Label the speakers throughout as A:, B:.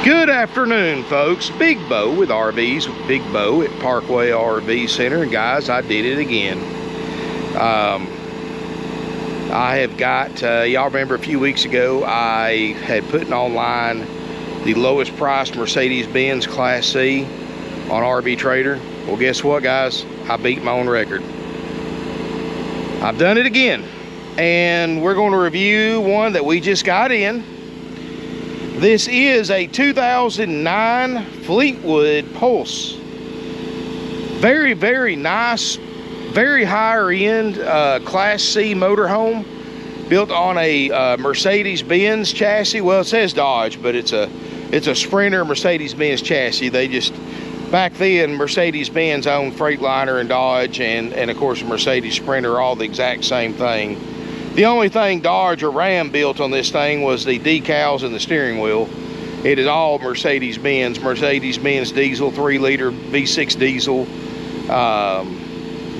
A: Good afternoon, folks. Big Bo with RVs with Big Bo at Parkway RV Center. And guys, I did it again. I have got, y'all remember a few weeks ago, I had put online the lowest price Mercedes-Benz Class C on RV Trader. Well, guess what, guys? I beat my own record. I've done it again. And we're going to review one that we just got in. This is a 2009 Fleetwood Pulse. Very, very nice, very higher end Class C motorhome, built on a Mercedes-Benz chassis. Well, it says Dodge, but it's a Sprinter Mercedes-Benz chassis. They just, back then, Mercedes-Benz owned Freightliner and Dodge, and of course Mercedes Sprinter, all the exact same thing. The only thing Dodge or Ram built on this thing was the decals and the steering wheel. It is all Mercedes-Benz. Mercedes-Benz diesel, 3-liter V6 diesel,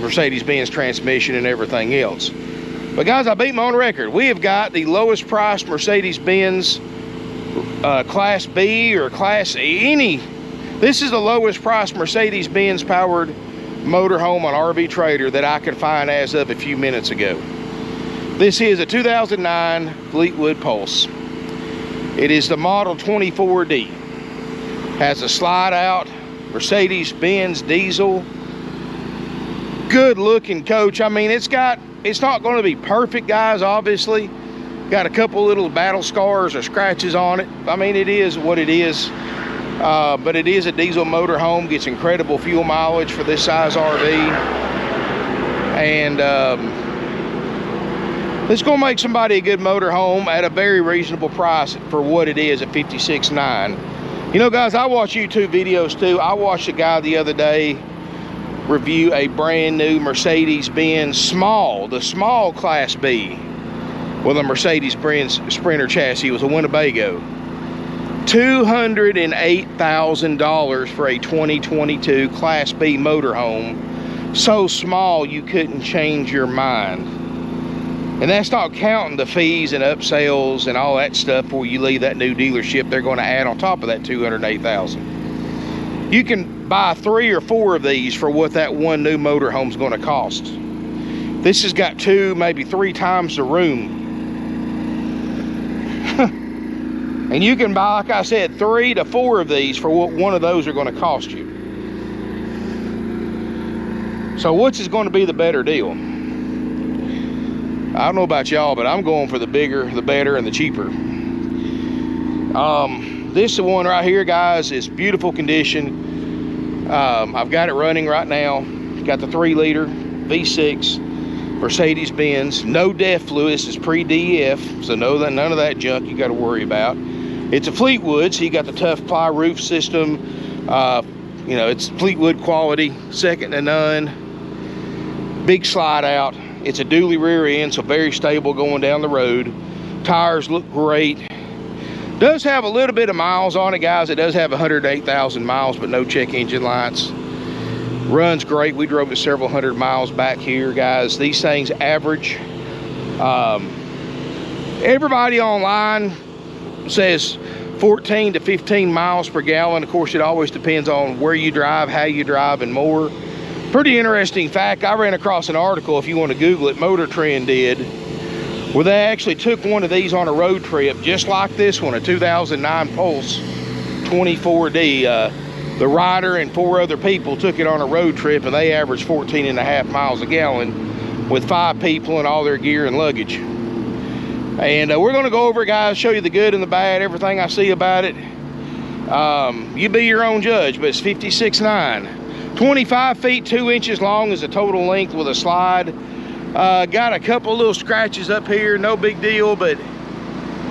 A: Mercedes-Benz transmission and everything else. But guys, I beat my own record. We have got the lowest priced Mercedes-Benz Class B or Class any. This is the lowest priced Mercedes-Benz powered motorhome on RV Trader that I could find as of a few minutes ago. This is a 2009 Fleetwood Pulse. It is the model 24D. Has a slide out Mercedes-Benz diesel. Good looking coach. I mean, it's not going to be perfect, guys, obviously. Got a couple little battle scars or scratches on it. I mean, it is what it is. But it is a diesel motorhome. Gets incredible fuel mileage for this size RV. And it's going to make somebody a good motorhome at a very reasonable price for what it is at $56,900. You know, guys, I watch YouTube videos too. I watched a guy the other day review a brand new Mercedes-Benz the small Class B with a Mercedes-Benz Sprinter chassis. It was a Winnebago. $208,000 for a 2022 Class B motorhome. So small you couldn't change your mind. And that's not counting the fees and upsells and all that stuff where you leave that new dealership. They're going to add on top of that $208,000. You can buy 3 or 4 of these for what that one new motorhome's going to cost. This has got 2, maybe 3 times the room. And you can buy, like I said, 3 to 4 of these for what one of those are going to cost you. So which is going to be the better deal? I don't know about y'all, but I'm going for the bigger, the better, and the cheaper. This one right here, guys, is beautiful condition. I've got it running right now. Got the 3-liter V6 Mercedes-Benz. No DEF fluid. This is pre-DEF, so none of that junk you got to worry about. It's a Fleetwood, so you got the tough ply roof system. You know, it's Fleetwood quality, second to none. Big slide out. It's a dually rear end, so very stable going down the road. Tires look great. Does have a little bit of miles on it, guys. It does have 108,000 miles, but no check engine lights. Runs great. We drove it several hundred miles back here, guys. These things average. Everybody online says 14 to 15 miles per gallon. Of course, it always depends on where you drive, how you drive, and more. Pretty interesting fact, I ran across an article, if you want to Google it, Motor Trend did, where they actually took one of these on a road trip, just like this one, a 2009 Pulse 24D. The rider and 4 other people took it on a road trip, and they averaged 14.5 miles a gallon with 5 people and all their gear and luggage. And we're going to go over it, guys, show you the good and the bad, everything I see about it. You be your own judge, but it's $56,900. 25 feet 2 inches long is the total length with a slide. Got a couple little scratches up here, no big deal, but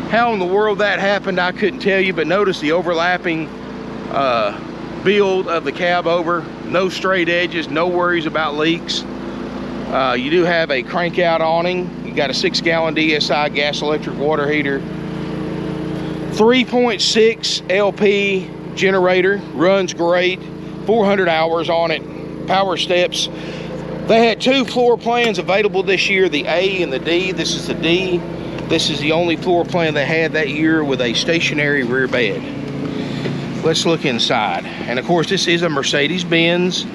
A: how in the world that happened I couldn't tell you. But notice the overlapping build of the Cabover. No straight edges, no worries about leaks. You do have a crank out awning. You got a 6-gallon DSI gas electric water heater. 3.6 LP generator, runs great. 400 hours on it. Power steps. They had 2 floor plans available this year, the A and the D. This is the D. This is the only floor plan they had that year with a stationary rear bed. let's look inside. And of course, this is a Mercedes-Benz,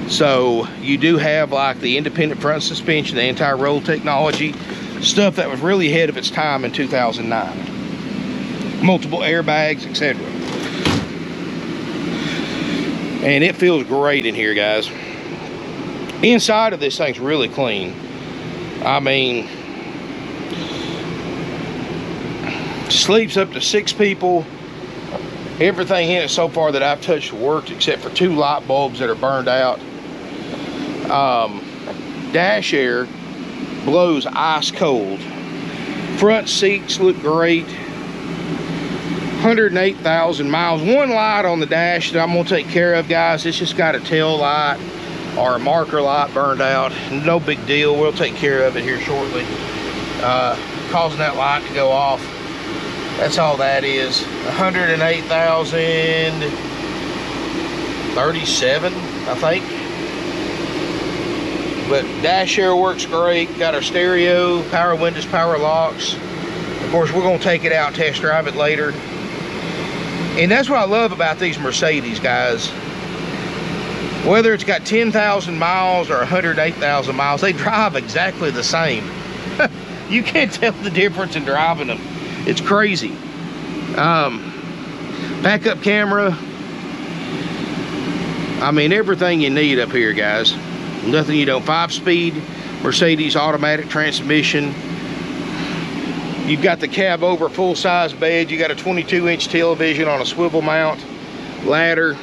A: so you do have like the independent front suspension, the anti-roll technology, stuff that was really ahead of its time in 2009. Multiple airbags, etc. And it feels great in here, guys. Inside of this thing's really clean. I mean, sleeps up to 6 people. Everything in it so far that I've touched worked, except for 2 light bulbs that are burned out. Dash air blows ice cold. Front seats look great. 108,000 miles. One light on the dash that I'm gonna take care of, guys. It's just got a tail light or a marker light burned out. No big deal. We'll take care of it here shortly. Causing that light to go off. That's all that is. 108,037, I think. But dash air works great. Got our stereo, power windows, power locks. Of course, we're gonna take it out and test drive it later. And that's what I love about these Mercedes, guys. Whether it's got 10,000 miles or 108,000 miles, they drive exactly the same. You can't tell the difference in driving them. It's crazy. Backup camera. I mean, everything you need up here, guys. Nothing you don't. 5-speed Mercedes automatic transmission. You've got the Cabover full-size bed. You got a 22-inch television on a swivel mount. Ladder.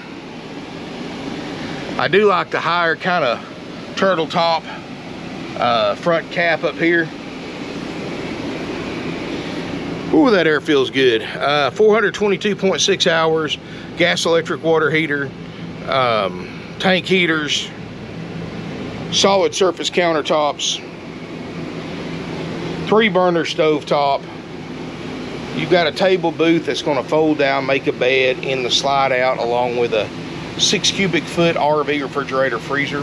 A: I do like the higher kind of turtle top front cap up here. Ooh, that air feels good. 422.6 hours. Gas, electric, water heater. Tank heaters. Solid surface countertops. 3-burner stove top. You've got a table booth that's going to fold down, make a bed in the slide out, along with a 6 cubic foot RV refrigerator freezer.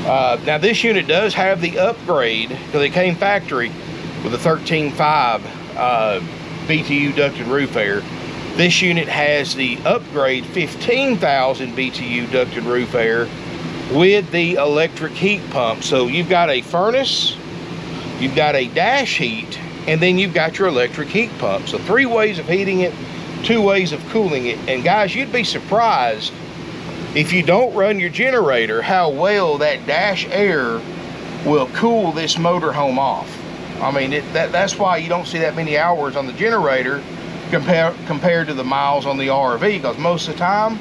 A: Now this unit does have the upgrade, because it came factory with a 13.5 BTU ducted roof air. This unit has the upgrade 15,000 BTU ducted roof air with the electric heat pump. So you've got a furnace, you've got a dash heat, and then you've got your electric heat pump. So 3 ways of heating it, 2 ways of cooling it. And guys, you'd be surprised if you don't run your generator how well that dash air will cool this motorhome off. I mean, that's why you don't see that many hours on the generator compared to the miles on the RV, because most of the time,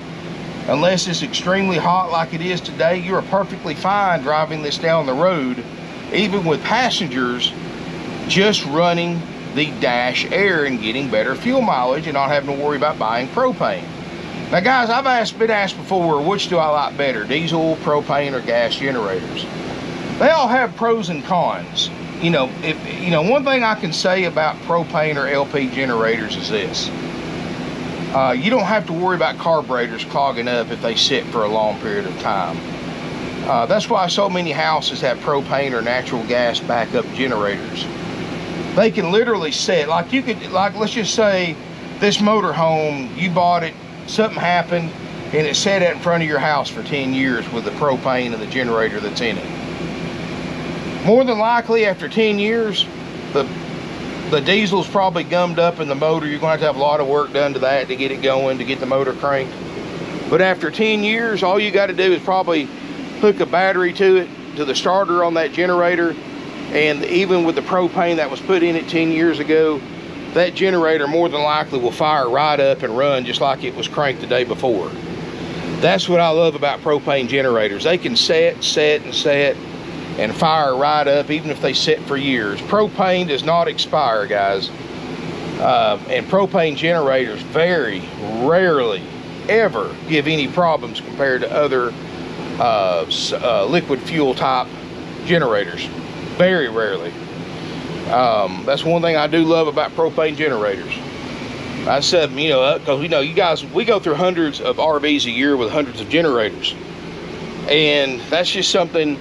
A: unless it's extremely hot like it is today, you are perfectly fine driving this down the road, even with passengers, just running the dash air and getting better fuel mileage and not having to worry about buying propane. Now guys, I've been asked before, which do I like better, diesel, propane, or gas generators? They all have pros and cons. You know, one thing I can say about propane or LP generators is this. You don't have to worry about carburetors clogging up if they sit for a long period of time. That's why so many houses have propane or natural gas backup generators. They can literally sit, like let's just say this motorhome, you bought it, something happened, and it sat out in front of your house for 10 years with the propane and the generator that's in it. More than likely, after 10 years, the diesel's probably gummed up in the motor. You're going to have a lot of work done to that to get it going, to get the motor cranked. But after 10 years, all you got to do is probably hook a battery to it, to the starter on that generator. And even with the propane that was put in it 10 years ago, that generator more than likely will fire right up and run just like it was cranked the day before. That's what I love about propane generators. They can set and fire right up even if they sit for years. Propane does not expire, guys. And propane generators very rarely ever give any problems compared to other liquid fuel type generators. Very rarely. That's one thing I do love about propane generators. I said, because you guys, we go through hundreds of RVs a year with hundreds of generators, and that's just something,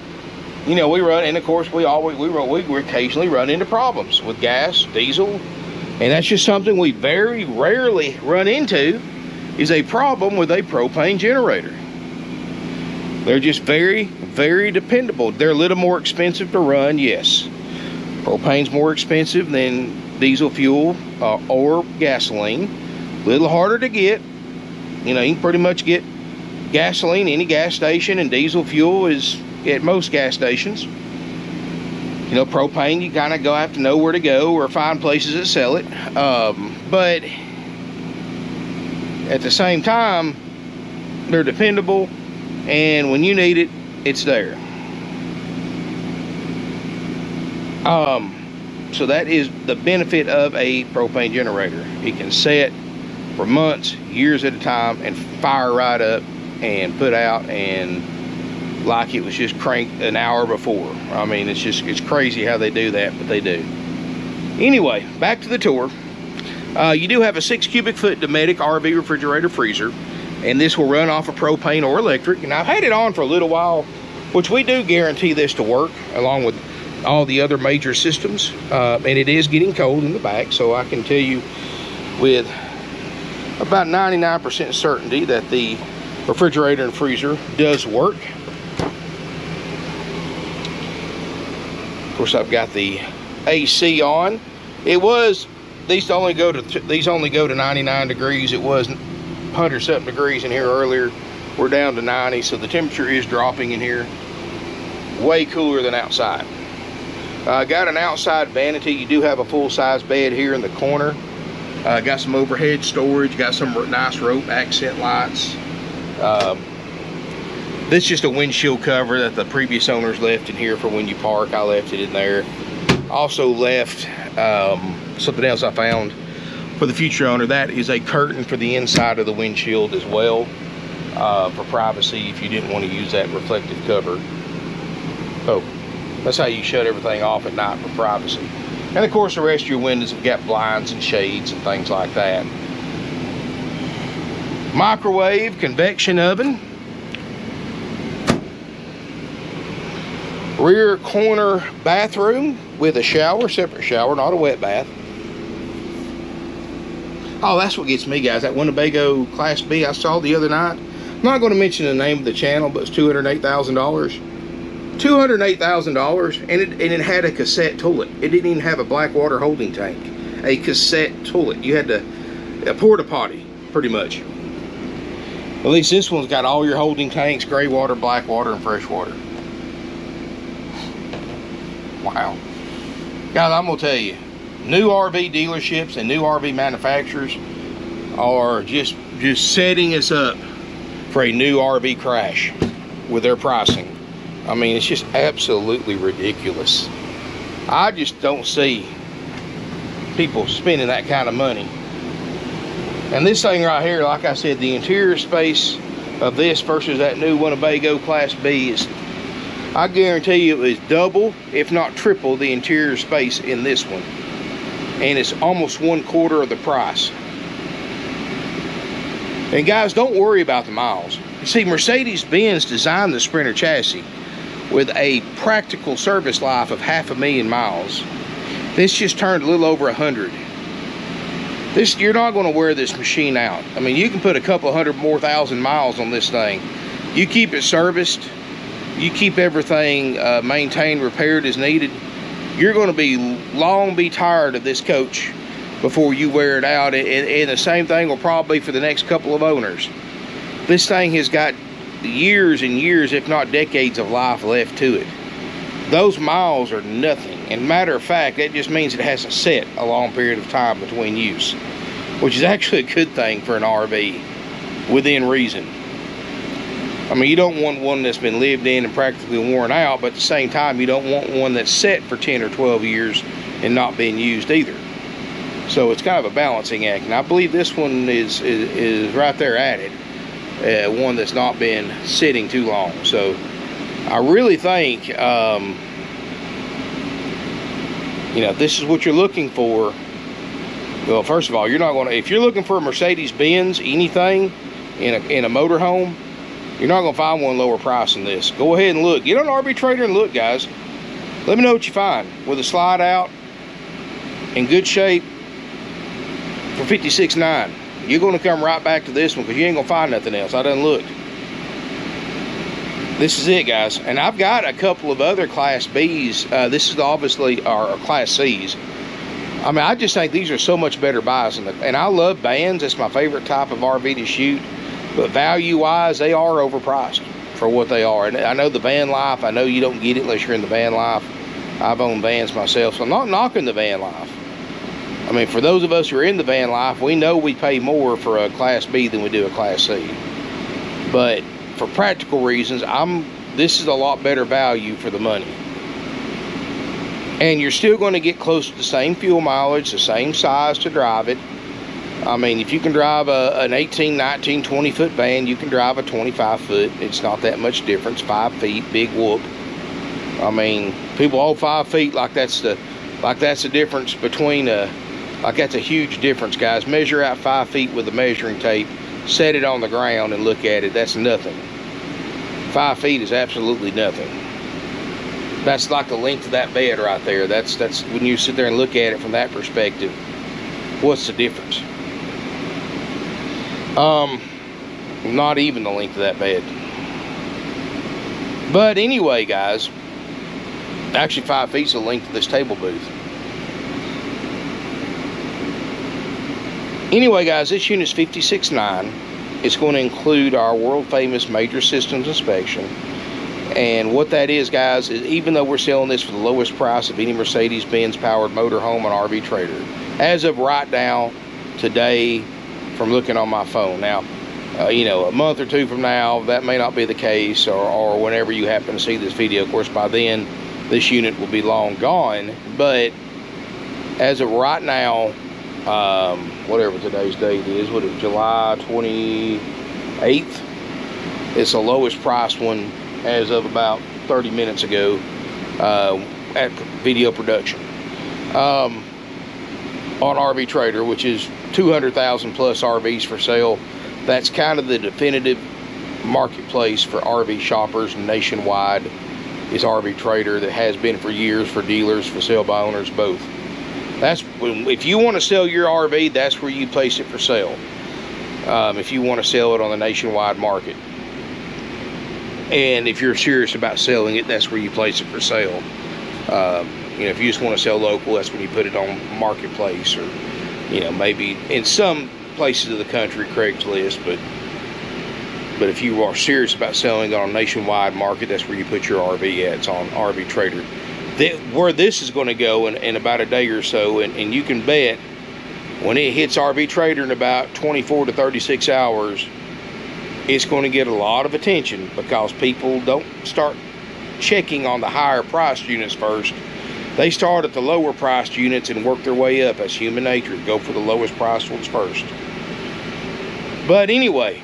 A: we run. And of course, we occasionally run into problems with gas, diesel, and that's just something we very rarely run into is a problem with a propane generator. They're just very, very dependable. They're a little more expensive to run, yes. Propane's more expensive than diesel fuel or gasoline. A little harder to get. You know, you can pretty much get gasoline any gas station, and diesel fuel is at most gas stations. You know, propane, you kind of have to know where to go or find places that sell it. But at the same time, they're dependable, and when you need it, it's there. So that is the benefit of a propane generator. It can set for months, years at a time, and fire right up and put out and like it was just cranked an hour before. I mean, it's crazy how they do that, but they do. Anyway, back to the tour. You do have a 6 cubic foot Dometic RV refrigerator freezer, and this will run off of propane or electric. And I've had it on for a little while, which we do guarantee this to work along with all the other major systems. And it is getting cold in the back, so I can tell you with about 99% certainty that the refrigerator and freezer does work. Of course, I've got the AC on. These only go to 99 degrees. It was 100-something degrees in here earlier. We're down to 90, so the temperature is dropping in here. Way cooler than outside. Got an outside vanity. You do have a full-size bed here in the corner. Got some overhead storage. Got some nice rope accent lights. This is just a windshield cover that the previous owners left in here for when you park. I left it in there. Also left something else I found for the future owner. That is a curtain for the inside of the windshield as well, for privacy if you didn't want to use that reflective cover. So that's how you shut everything off at night for privacy. And of course the rest of your windows have got blinds and shades and things like that. Microwave, convection oven. Rear corner bathroom with a shower, separate shower, not a wet bath. Oh, that's what gets me, guys. That Winnebago Class B I saw the other night. I'm not going to mention the name of the channel, but it's $208,000. $208,000, and it had a cassette toilet. It didn't even have a black water holding tank. A cassette toilet. You had a porta potty, pretty much. At least this one's got all your holding tanks: gray water, black water, and fresh water. Wow. Guys, I'm gonna tell you, new RV dealerships and new RV manufacturers are just setting us up for a new RV crash with their pricing. I mean, it's just absolutely ridiculous. I just don't see people spending that kind of money. And this thing right here, like I said, the interior space of this versus that new Winnebago Class B is, I guarantee you, is double, if not triple, the interior space in this one. And it's almost 1/4 of the price. And guys, don't worry about the miles. You see, Mercedes-Benz designed the Sprinter chassis with a practical service life of 500,000 miles. This just turned a little over 100. You're not going to wear this machine out. I mean, you can put a couple hundred more thousand miles on this thing. You keep it serviced, you keep everything maintained, repaired as needed, you're going to be tired of this coach before you wear it out. And the same thing will probably be for the next couple of owners. This thing has got years and years, if not decades, of life left to it. Those miles are nothing. And matter of fact, that just means it hasn't set a long period of time between use, which is actually a good thing for an RV within reason. I mean, you don't want one that's been lived in and practically worn out, but at the same time, you don't want one that's set for 10 or 12 years and not being used either. So it's kind of a balancing act. And I believe this one is right there at it. One that's not been sitting too long. So I really think, you know, if this is what you're looking for, well, first of all, you're not going to, if you're looking for a Mercedes-Benz anything in a motorhome, you're not going to find one lower price than this. Go ahead and look. Get on RV Trader and look, guys. Let me know what you find. With a slide out, in good shape, for $56,900. you're going to come right back to this one because you ain't going to find nothing else. I done looked. This is it, guys. And I've got a couple of other Class Bs. This is obviously our Class Cs. I mean, I just think these are so much better buys. And I love vans. It's my favorite type of RV to shoot. But value-wise, they are overpriced for what they are. And I know the van life. I know you don't get it unless you're in the van life. I've owned vans myself, so I'm not knocking the van life. I mean, for those of us who are in the van life, we know we pay more for a Class B than we do a Class C. But for practical reasons, this is a lot better value for the money. And you're still going to get close to the same fuel mileage, the same size to drive it. I mean, if you can drive an 18, 19, 20-foot van, you can drive a 25-foot. It's not that much difference. 5 feet, big whoop. I mean, people hold 5 feet like that's the difference between like that's a huge difference, guys. Measure out 5 feet with a measuring tape, set it on the ground and look at it. That's nothing. 5 feet is absolutely nothing. That's like the length of that bed right there. That's when you sit there and look at it from that perspective. What's the difference? Not even the length of that bed. But anyway, guys, actually 5 feet's the length of this table booth. Anyway, guys, this unit's 56.9. It's going to include our world famous major systems inspection. And what that is, guys, is even though we're selling this for the lowest price of any Mercedes-Benz powered motorhome and RV trader, as of right now, today, from looking on my phone. Now, you know, a month or two from now, that may not be the case, or whenever you happen to see this video. Of course, by then, this unit will be long gone. But as of right now, whatever today's date is, what is it, July 28th? It's the lowest priced one as of about 30 minutes ago at Video Production on RV Trader, which is 200,000 plus RVs for sale. That's kind of the definitive marketplace for RV shoppers nationwide, is RV Trader. That has been for years, for dealers, for sale by owners, both. That's when, if you want to sell your RV, that's where you place it for sale. If you want to sell it on the nationwide market, and if you're serious about selling it, that's where you place it for sale. You know, if you just want to sell local, that's when you put it on Marketplace, or, you know, maybe in some places of the country, Craigslist. But if you are serious about selling it on a nationwide market, that's where you put your RV at. It's on RV Trader. Where this is going to go in about a day or so, and you can bet when it hits RV Trader in about 24 to 36 hours, it's going to get a lot of attention, because people don't start checking on the higher priced units first. They start at the lower priced units and work their way up. As human nature, go for the lowest priced ones first. But anyway,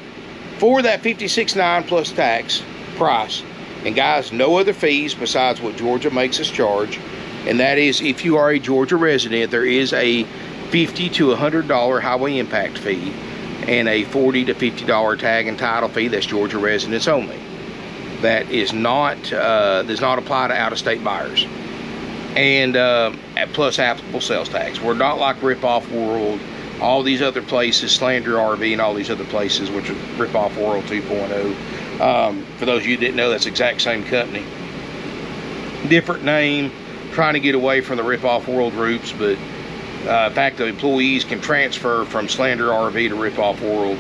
A: for that $56,900 plus tax price, and guys, no other fees besides what Georgia makes us charge, and that is, if you are a Georgia resident, there is a $50 to $100 highway impact fee and a $40 to $50 tag and title fee. That's Georgia residents only. That is not does not apply to out-of-state buyers, and plus applicable sales tax. We're not like Rip Off World, all these other places, Slander RV, and all these other places, which are Rip Off World 2.0. For those of you who didn't know, that's the exact same company, different name, trying to get away from the Rip Off World roots. But in fact, the employees can transfer from Slander RV to Rip Off World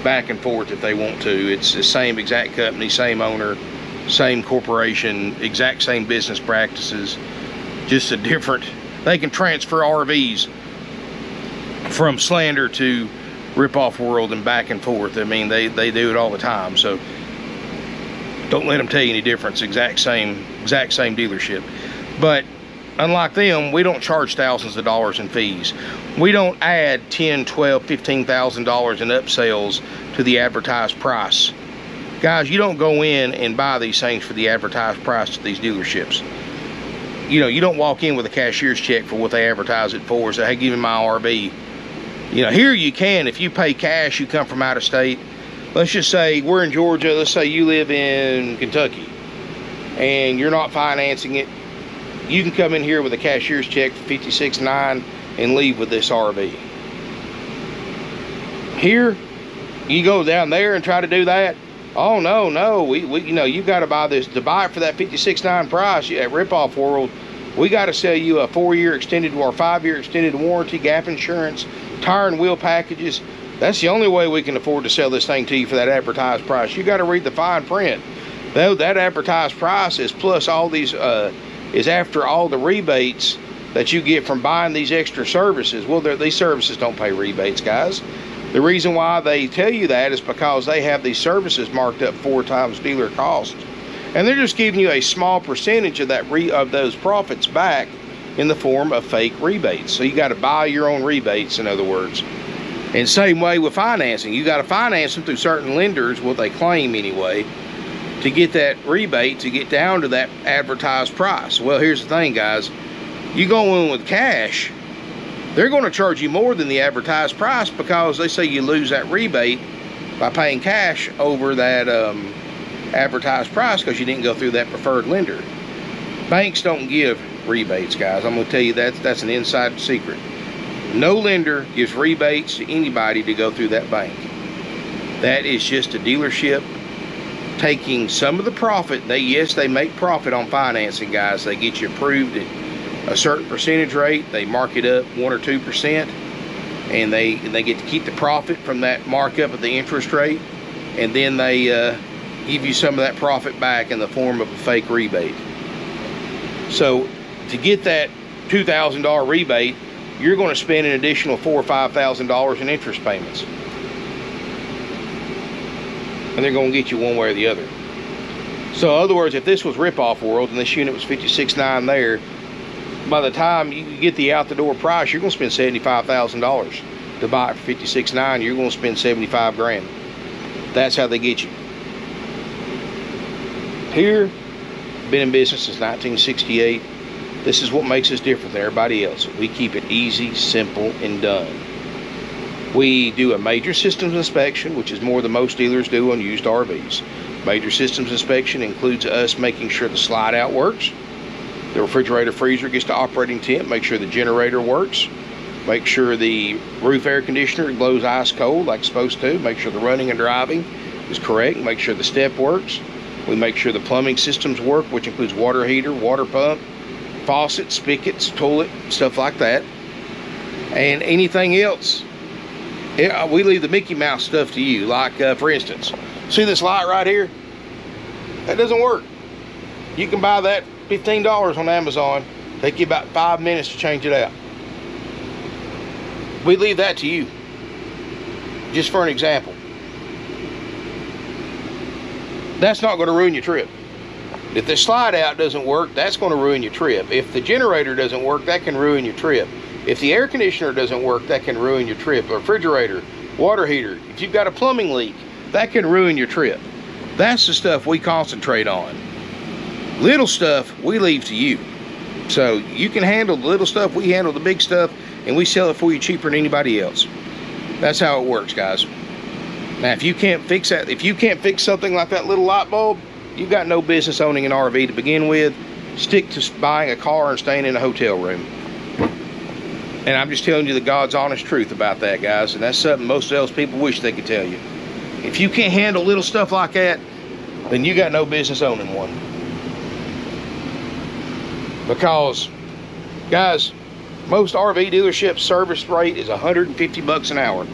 A: back and forth if they want to. It's the same exact company, same owner, same corporation, exact same business practices, just a different, they can transfer RVs from Slander to Rip Off World and back and forth. I mean, they do it all the time, so don't let them tell you any difference. Exact same dealership. But unlike them, we don't charge thousands of dollars in fees. We don't add $10, $12, $15,000 in upsells to the advertised price. Guys, you don't go in and buy these things for the advertised price to these dealerships. You know, you don't walk in with a cashier's check for what they advertise it for. Say, hey, give me my RV. You know, here you can, if you pay cash, you come from out of state. Let's just say we're in Georgia. Let's say you live in Kentucky and you're not financing it. You can come in here with a cashier's check for $56,900 and leave with this RV. Here, you go down there and try to do that. Oh no, we you know, you got to buy this. To buy it for that $56.9 price at Ripoff World, we got to sell you a 4-year extended or 5-year extended warranty, gap insurance, tire and wheel packages. That's the only way we can afford to sell this thing to you for that advertised price. You got to read the fine print. Though that advertised price is plus all these is after all the rebates that you get from buying these extra services. Well, these services don't pay rebates, guys. The reason why they tell you that is because they have these services marked up 4 times dealer cost, and they're just giving you a small percentage of that of those profits back in the form of fake rebates. So you got to buy your own rebates, in other words. And same way with financing, you got to finance them through certain lenders, what they claim anyway, to get that rebate to get down to that advertised price. Well, here's the thing, guys. You go in with cash, they're going to charge you more than the advertised price because they say you lose that rebate by paying cash over that advertised price because you didn't go through that preferred lender. Banks don't give rebates, guys. I'm going to tell you that's an inside secret. No lender gives rebates to anybody to go through that bank. That is just a dealership taking some of the profit. Yes, they make profit on financing, guys. They get you approved at a certain percentage rate. They mark it up 1 or 2%, and they get to keep the profit from that markup of the interest rate, and then they give you some of that profit back in the form of a fake rebate. So to get that $2,000 rebate, you're going to spend an additional $4,000 or $5,000 in interest payments, and they're going to get you one way or the other. So in other words, if this was Ripoff World and this unit was $56.9 there, by the time you get the out-the-door price, you're going to spend $75,000 to buy it for $56.9. You're going to spend $75 grand. That's how they get you. Here, been in business since 1968. This is what makes us different than everybody else. We keep it easy, simple, and done. We do a major systems inspection, which is more than most dealers do on used RVs. Major systems inspection includes us making sure the slide out works, the refrigerator freezer gets to operating temp, make sure the generator works, make sure the roof air conditioner blows ice cold like it's supposed to, make sure the running and driving is correct, make sure the step works. We make sure the plumbing systems work, which includes water heater, water pump, faucets, spigots, toilet, stuff like that. And anything else, we leave the Mickey Mouse stuff to you. Like, for instance, see this light right here? That doesn't work. You can buy that $15 on Amazon. Take you about 5 minutes to change it out. We leave that to you, just for an example. That's not going to ruin your trip. If the slide out doesn't work, that's going to ruin your trip. If the generator doesn't work, that can ruin your trip. If the air conditioner doesn't work, that can ruin your trip. The refrigerator, water heater, if you've got a plumbing leak, that can ruin your trip. That's the stuff we concentrate on. Little stuff we leave to you. So you can handle the little stuff, we handle the big stuff, and we sell it for you cheaper than anybody else. That's how it works, guys. Now, if you can't fix that, if you can't fix something like that little light bulb, you've got no business owning an RV to begin with. Stick to buying a car and staying in a hotel room. And I'm just telling you the God's honest truth about that, guys. And that's something most salespeople wish they could tell you. If you can't handle little stuff like that, then you got no business owning one. Because, guys, most RV dealership service rate is $150 an hour.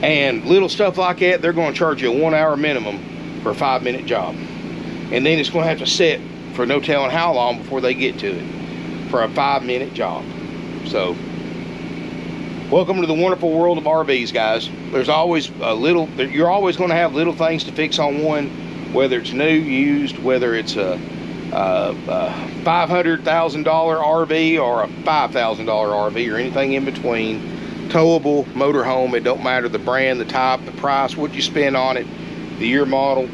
A: And little stuff like that, they're going to charge you a 1 hour minimum for a 5-minute job. And then it's going to have to sit for no telling how long before they get to it for a 5-minute job. So, welcome to the wonderful world of RVs, guys. There's always a little, you're always going to have little things to fix on one, whether it's new, used, whether it's a $500,000 RV or a $5,000 RV or anything in between. Towable, motorhome, it don't matter the brand, the type, the price, what you spend on it, the year model.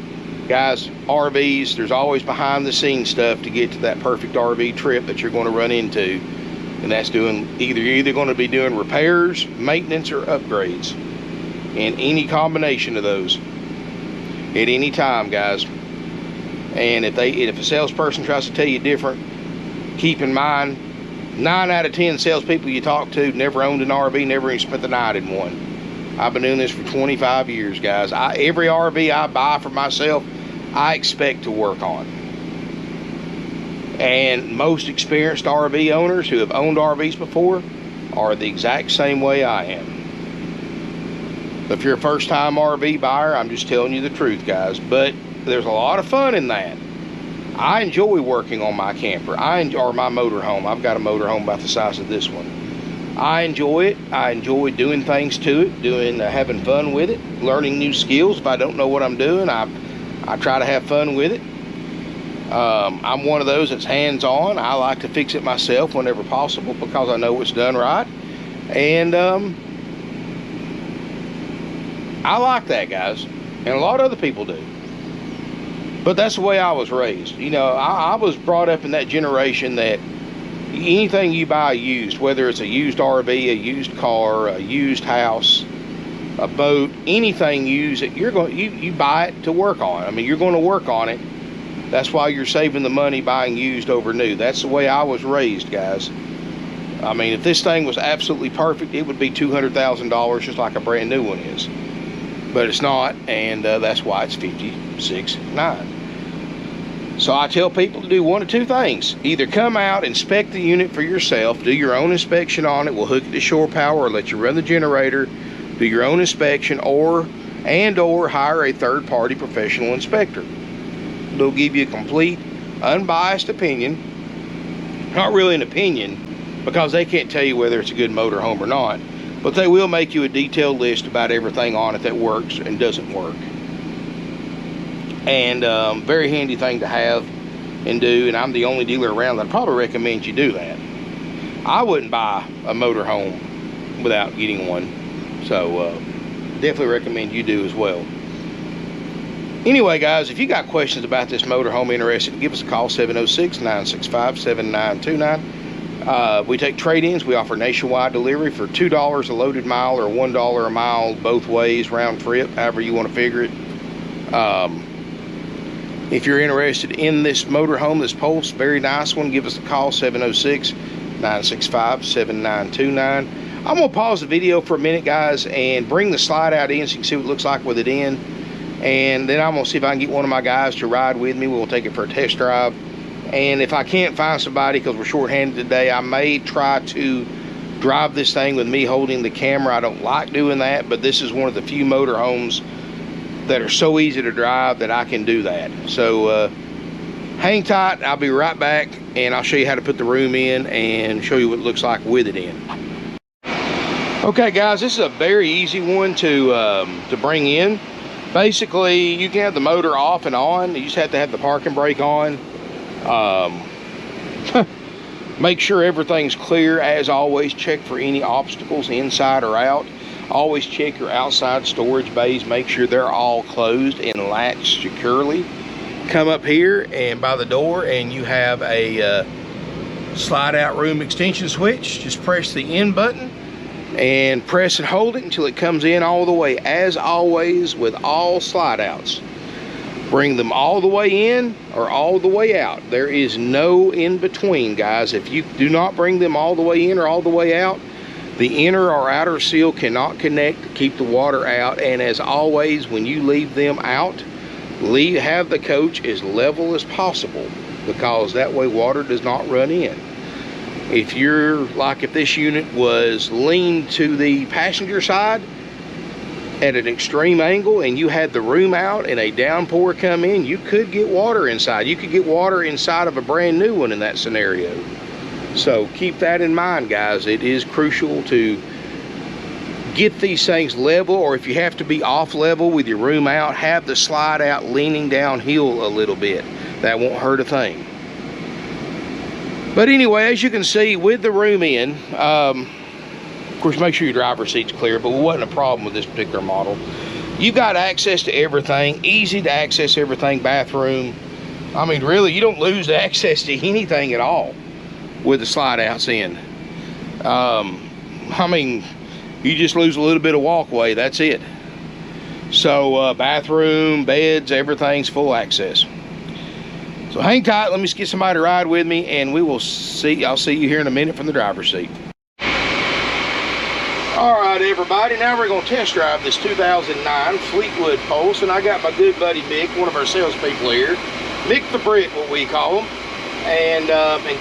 A: Guys, RVs, there's always behind the scenes stuff to get to that perfect RV trip that you're going to run into. And that's doing, you're either going to be doing repairs, maintenance, or upgrades. And any combination of those at any time, guys. And if a salesperson tries to tell you different, keep in mind 9 out of 10 salespeople you talk to never owned an RV, never even spent the night in one. I've been doing this for 25 years, guys. Every RV I buy for myself, I expect to work on. And most experienced RV owners who have owned RVs before are the exact same way I am. If you're a first-time RV buyer, I'm just telling you the truth, guys. But there's a lot of fun in that. I enjoy working on my camper, or my motorhome. I've got a motorhome about the size of this one. I enjoy it. I enjoy doing things to it, having fun with it, learning new skills. If I don't know what I'm doing, I try to have fun with it. I'm one of those that's hands-on. I like to fix it myself whenever possible because I know it's done right. And I like that, guys. And a lot of other people do. But that's the way I was raised. You know, I was brought up in that generation that anything you buy used, whether it's a used RV, a used car, a used house, a boat, anything used, you buy it to work on. I mean, you're going to work on it. That's why you're saving the money buying used over new. That's the way I was raised, guys. I mean, if this thing was absolutely perfect, it would be $200,000 just like a brand new one is. But it's not, and that's why it's $56,900. So I tell people to do one of two things. Either come out, inspect the unit for yourself, do your own inspection on it. We'll hook it to shore power or let you run the generator, do your own inspection, or hire a third-party professional inspector. They'll give you a complete, unbiased opinion. Not really an opinion, because they can't tell you whether it's a good motorhome or not. But they will make you a detailed list about everything on it that works and doesn't work. And very handy thing to have and do, and I'm the only dealer around that probably recommends you do that. I wouldn't buy a motorhome without getting one, so definitely recommend you do as well. Anyway, guys, if you got questions about this motorhome, interested, give us a call, 706-965-7929. We take trade-ins. We offer nationwide delivery for $2 a loaded mile or $1 a mile both ways, round trip, however you want to figure it. If you're interested in this motorhome, this Pulse, very nice one, give us a call, 706-965-7929. I'm going to pause the video for a minute, guys, and bring the slide out in so you can see what it looks like with it in. And then I'm going to see if I can get one of my guys to ride with me. We'll take it for a test drive. And if I can't find somebody because we're short-handed today, I may try to drive this thing with me holding the camera. I don't like doing that, but this is one of the few motorhomes that are so easy to drive that I can do that. So hang tight. I'll be right back, and I'll show you how to put the room in and show you what it looks like with it in. Okay, guys, this is a very easy one to bring in. Basically, you can have the motor off and on. You just have to have the parking brake on. Make sure everything's clear. As always, check for any obstacles inside or out. Always check your outside storage bays. Make sure they're all closed and latched securely. Come up here and by the door, and you have a slide out room extension switch. Just press the in button and press and hold it until it comes in all the way. As always with all slide outs, bring them all the way in or all the way out. There is no in between, guys. If you do not bring them all the way in or all the way out, the inner or outer seal cannot connect to keep the water out. And as always, when you leave them out, have the coach as level as possible, because that way water does not run in. If you're like, if this unit was leaned to the passenger side at an extreme angle and you had the room out and a downpour come in, you could get water inside. You could get water inside of a brand new one in that scenario. So keep that in mind, guys. It is crucial to get these things level, or if you have to be off level with your room out, have the slide out leaning downhill a little bit. That won't hurt a thing. But anyway, as you can see with the room in, of course, make sure your driver's seat's clear, but it wasn't a problem with this particular model. You've got access to everything, easy to access everything, bathroom. I mean, really, you don't lose access to anything at all with the slide outs in. I mean, you just lose a little bit of walkway, that's it. So bathroom, beds, everything's full access. So hang tight, let me just get somebody to ride with me, and I'll see you here in a minute from the driver's seat. All right, everybody, now we're gonna test drive this 2009 Fleetwood Pulse, and I got my good buddy Mick, one of our salespeople here, Mick the Brit, what we call him. And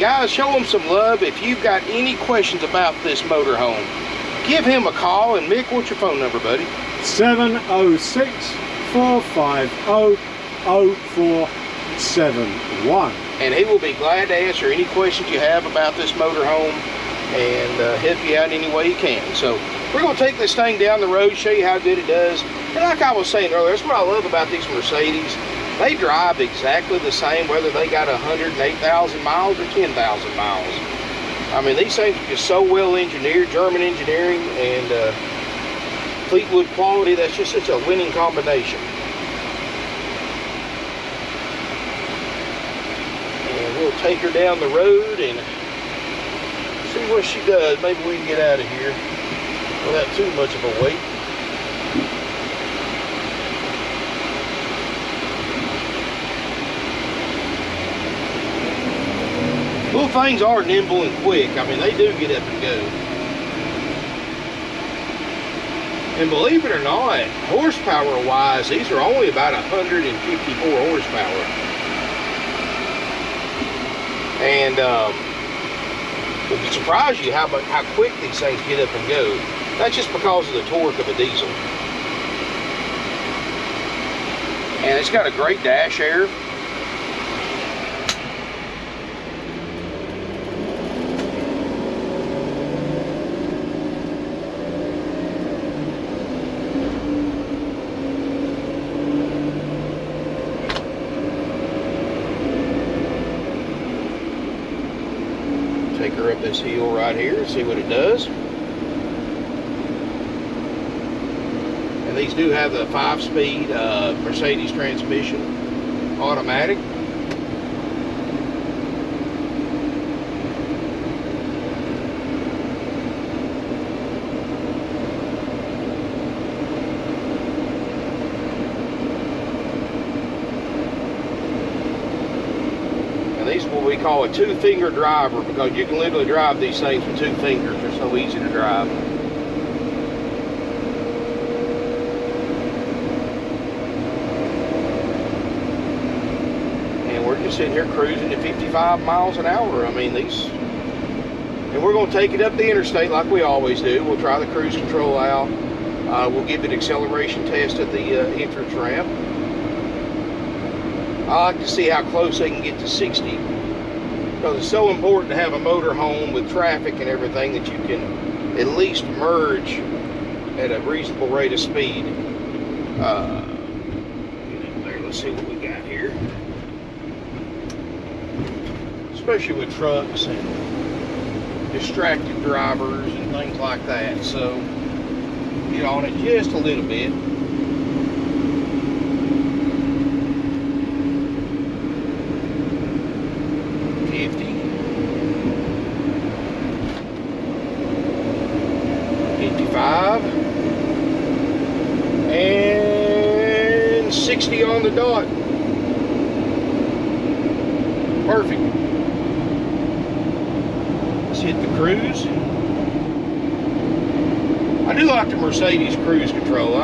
A: guys, show him some love. If you've got any questions about this motorhome, give him a call. And Mick, what's your phone number, buddy?
B: 706-450-0471.
A: And he will be glad to answer any questions you have about this motorhome and help you out any way he can. So we're going to take this thing down the road, show you how good it does. And like I was saying earlier, that's what I love about these Mercedes. They drive exactly the same whether they got 108,000 miles or 10,000 miles. I mean, these things are just so well engineered, German engineering and Fleetwood quality. That's just such a winning combination. And we'll take her down the road and see what she does. Maybe we can get out of here without too much of a wait. Little things are nimble and quick. I mean, they do get up and go. And believe it or not, horsepower wise, these are only about 154 horsepower. And it would surprise you how quick these things get up and go. That's just because of the torque of a diesel. And it's got a great dash air. Take her up this hill right here and see what it does. And these do have the 5-speed Mercedes transmission, automatic. These are what we call a 2-finger driver, because you can literally drive these things with 2 fingers. They're so easy to drive. And we're just sitting here cruising at 55 miles an hour. I mean, these, and we're going to take it up the interstate like we always do. We'll try the cruise control out. We'll give it an acceleration test at the entrance ramp. I like to see how close they can get to 60, because it's so important to have a motorhome with traffic and everything that you can at least merge at a reasonable rate of speed. Get in there. Let's see what we got here. Especially with trucks and distracted drivers and things like that. So get on it just a little bit. 55 and 60 on the dot. Perfect. Let's hit the cruise. I do like the Mercedes cruise control.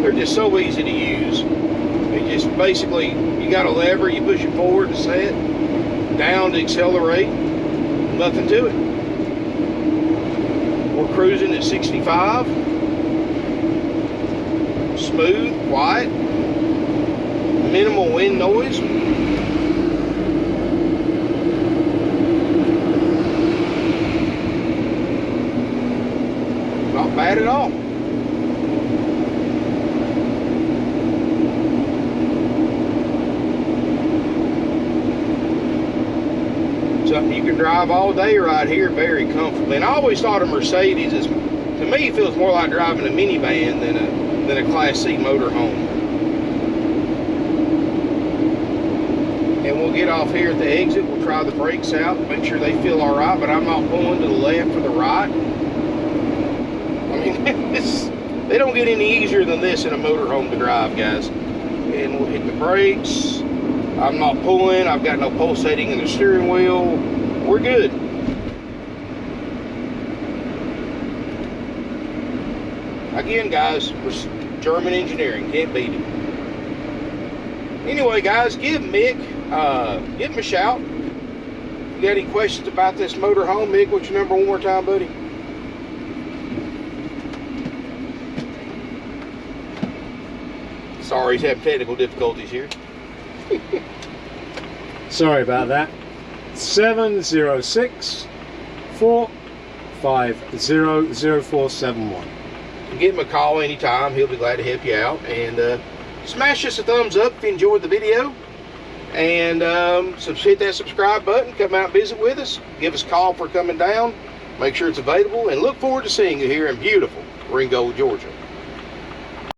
A: They're just so easy to use. They just basically, you got a lever, you push it forward to set, down to accelerate, nothing to it. We're cruising at 65. Smooth, quiet, minimal wind noise. Not bad at all. Something you can drive all day right here very comfortably. And I always thought a Mercedes is, to me, it feels more like driving a minivan than a Class C motorhome. And we'll get off here at the exit. We'll try the brakes out, make sure they feel all right, but I'm not pulling to the left or the right. I mean, they don't get any easier than this in a motorhome to drive, guys. And we'll hit the brakes. I'm not pulling. I've got no pulsating in the steering wheel. We're good. Again, guys, we're German engineering. Can't beat it. Anyway, guys, give Mick, give him a shout. If you got any questions about this motorhome, Mick, what's your number one more time, buddy? Sorry, he's having technical difficulties here.
B: Sorry about that. 706 450 0471.
A: Give him a call anytime. He'll be glad to help you out. And smash us a thumbs up if you enjoyed the video. And so hit that subscribe button. Come out and visit with us. Give us a call for coming down. Make sure it's available. And look forward to seeing you here in beautiful Ringgold, Georgia.